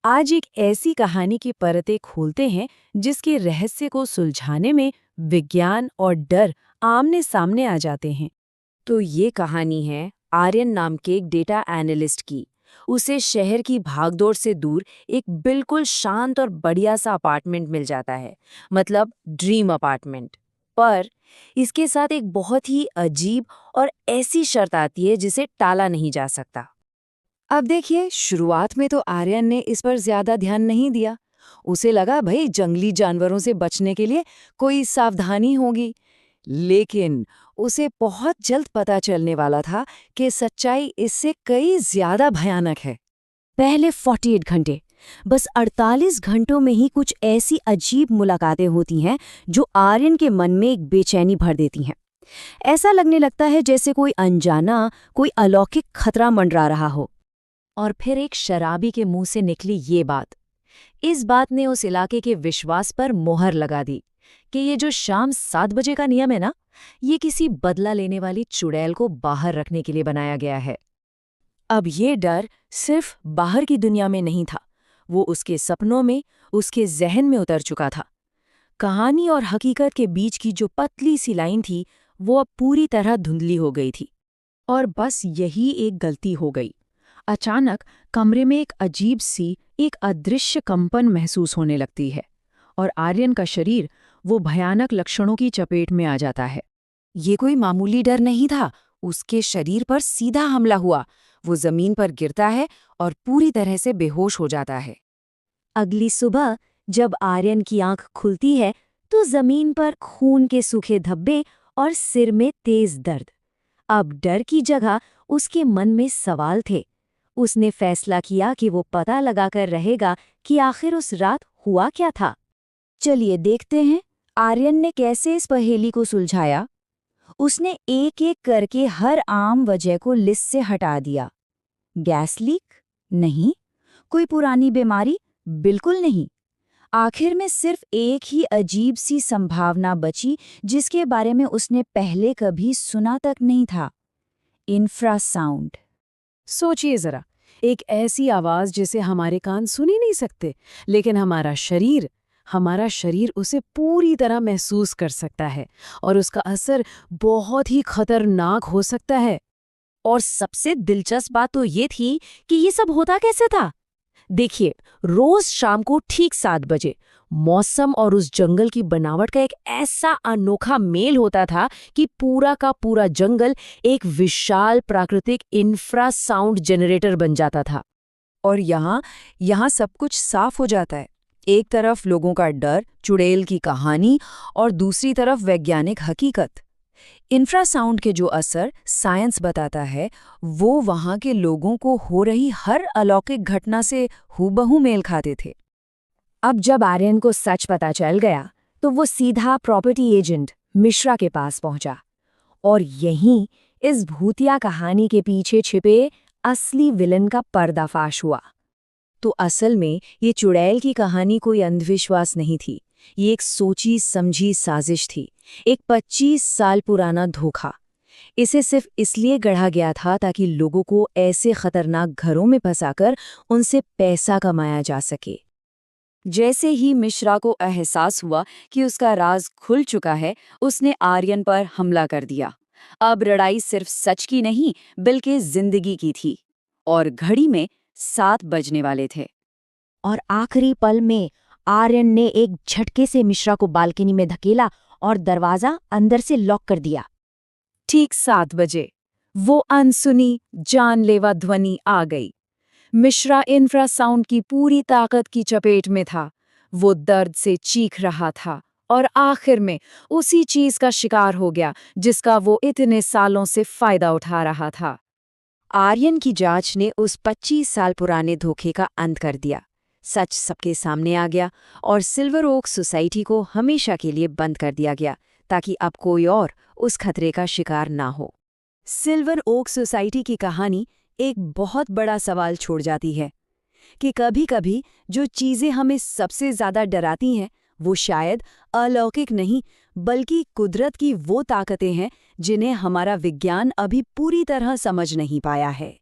आज एक ऐसी कहानी की परतें खोलते हैं जिसके रहस्य को सुलझाने में विज्ञान और डर आमने सामने आ जाते हैं। तो ये कहानी है आर्यन नाम के एक डेटा एनालिस्ट की। उसे शहर की भागदौड़ से दूर एक बिल्कुल शांत और बढ़िया सा अपार्टमेंट मिल जाता है, मतलब ड्रीम अपार्टमेंट। पर इसके साथ एक बहुत ही अजीब और ऐसी शर्त आती है जिसे टाला नहीं जा सकता। अब देखिए, शुरुआत में तो आर्यन ने इस पर ज्यादा ध्यान नहीं दिया। उसे लगा भाई जंगली जानवरों से बचने के लिए कोई सावधानी होगी। लेकिन उसे बहुत जल्द पता चलने वाला था कि सच्चाई इससे कई ज्यादा भयानक है। पहले 48 घंटे, बस 48 घंटों में ही कुछ ऐसी अजीब मुलाकातें होती हैं जो आर्यन के मन में एक बेचैनी भर देती हैं। ऐसा लगने लगता है जैसे कोई अनजाना, कोई अलौकिक खतरा मंडरा रहा हो। और फिर एक शराबी के मुंह से निकली ये बात। इस बात ने उस इलाके के विश्वास पर मोहर लगा दी कि ये जो शाम 7 बजे का नियम है ना, ये किसी बदला लेने वाली चुड़ैल को बाहर रखने के लिए बनाया गया है। अब ये डर सिर्फ बाहर की दुनिया में नहीं था, वो उसके सपनों में, उसके जहन में उतर चुका था। कहानी और हकीकत के बीच की जो पतली सी लाइन थी, वो अब पूरी तरह धुंधली हो गई थी। और बस यही एक गलती हो गई। अचानक कमरे में एक अजीब सी, एक अदृश्य कंपन महसूस होने लगती है और आर्यन का शरीर वो भयानक लक्षणों की चपेट में आ जाता है। ये कोई मामूली डर नहीं था, उसके शरीर पर सीधा हमला हुआ। वो जमीन पर गिरता है और पूरी तरह से बेहोश हो जाता है। अगली सुबह जब आर्यन की आंख खुलती है तो जमीन पर खून के सूखे धब्बे और सिर में तेज दर्द। अब डर की जगह उसके मन में सवाल थे। उसने फैसला किया कि वो पता लगाकर रहेगा कि आखिर उस रात हुआ क्या था। चलिए देखते हैं आर्यन ने कैसे इस पहेली को सुलझाया। उसने एक एक करके हर आम वजह को लिस्ट से हटा दिया। Gas leak? नहीं। कोई पुरानी बीमारी? बिल्कुल नहीं। आखिर में सिर्फ एक ही अजीब सी संभावना बची जिसके बारे में उसने पहले कभी सुना तक नहीं था। इंफ्रासाउंड। सोचिए जरा, एक ऐसी आवाज जिसे हमारे कान सुन ही नहीं सकते, लेकिन हमारा शरीर उसे पूरी तरह महसूस कर सकता है और उसका असर बहुत ही खतरनाक हो सकता है। और सबसे दिलचस्प बात तो ये थी कि ये सब होता कैसे था। देखिए, रोज शाम को ठीक 7 बजे मौसम और उस जंगल की बनावट का एक ऐसा अनोखा मेल होता था कि पूरा का पूरा जंगल एक विशाल प्राकृतिक इंफ्रासाउंड जनरेटर बन जाता था। और यहाँ सब कुछ साफ हो जाता है। एक तरफ लोगों का डर, चुड़ैल की कहानी, और दूसरी तरफ वैज्ञानिक हकीकत। इंफ्रासाउंड के जो असर साइंस बताता है, वो वहाँ के लोगों को हो रही हर अलौकिक घटना से हूबहू मेल खाते थे। अब जब आर्यन को सच पता चल गया तो वो सीधा प्रॉपर्टी एजेंट मिश्रा के पास पहुंचा। और यहीं इस भूतिया कहानी के पीछे छिपे असली विलन का पर्दाफाश हुआ। तो असल में ये चुड़ैल की कहानी कोई अंधविश्वास नहीं थी। ये एक सोची समझी साजिश थी, एक 25 साल पुराना धोखा। इसे सिर्फ इसलिए गढ़ा गया था ताकि लोगों को ऐसे खतरनाक घरों में फंसाकर उनसे पैसा कमाया जा सके। जैसे ही मिश्रा को एहसास हुआ कि उसका राज खुल चुका है, उसने आर्यन पर हमला कर दिया। अब लड़ाई सिर्फ सच की नहीं, बल्कि जिंदगी की थी। और घड़ी में 7 बजने वाले थे। और आखिरी पल में आर्यन ने एक झटके से मिश्रा को बालकनी में धकेला और दरवाजा अंदर से लॉक कर दिया। ठीक 7 बजे वो अनसुनी जानलेवा ध्वनि आ गई। मिश्रा इंफ्रासाउंड की पूरी ताकत की चपेट में था। वो दर्द से चीख रहा था और आखिर में उसी चीज का शिकार हो गया जिसका वो इतने सालों से फायदा उठा रहा था। आर्यन की जांच ने उस 25 साल पुराने धोखे का अंत कर दिया। सच सबके सामने आ गया और सिल्वर ओक सोसाइटी को हमेशा के लिए बंद कर दिया गया ताकि अब कोई और उस खतरे का शिकार ना हो। सिल्वर ओक सोसाइटी की कहानी एक बहुत बड़ा सवाल छोड़ जाती है कि कभी-कभी जो चीजें हमें सबसे ज्यादा डराती हैं, वो शायद अलौकिक नहीं, बल्कि कुदरत की वो ताकतें हैं जिन्हें हमारा विज्ञान अभी पूरी तरह समझ नहीं पाया है।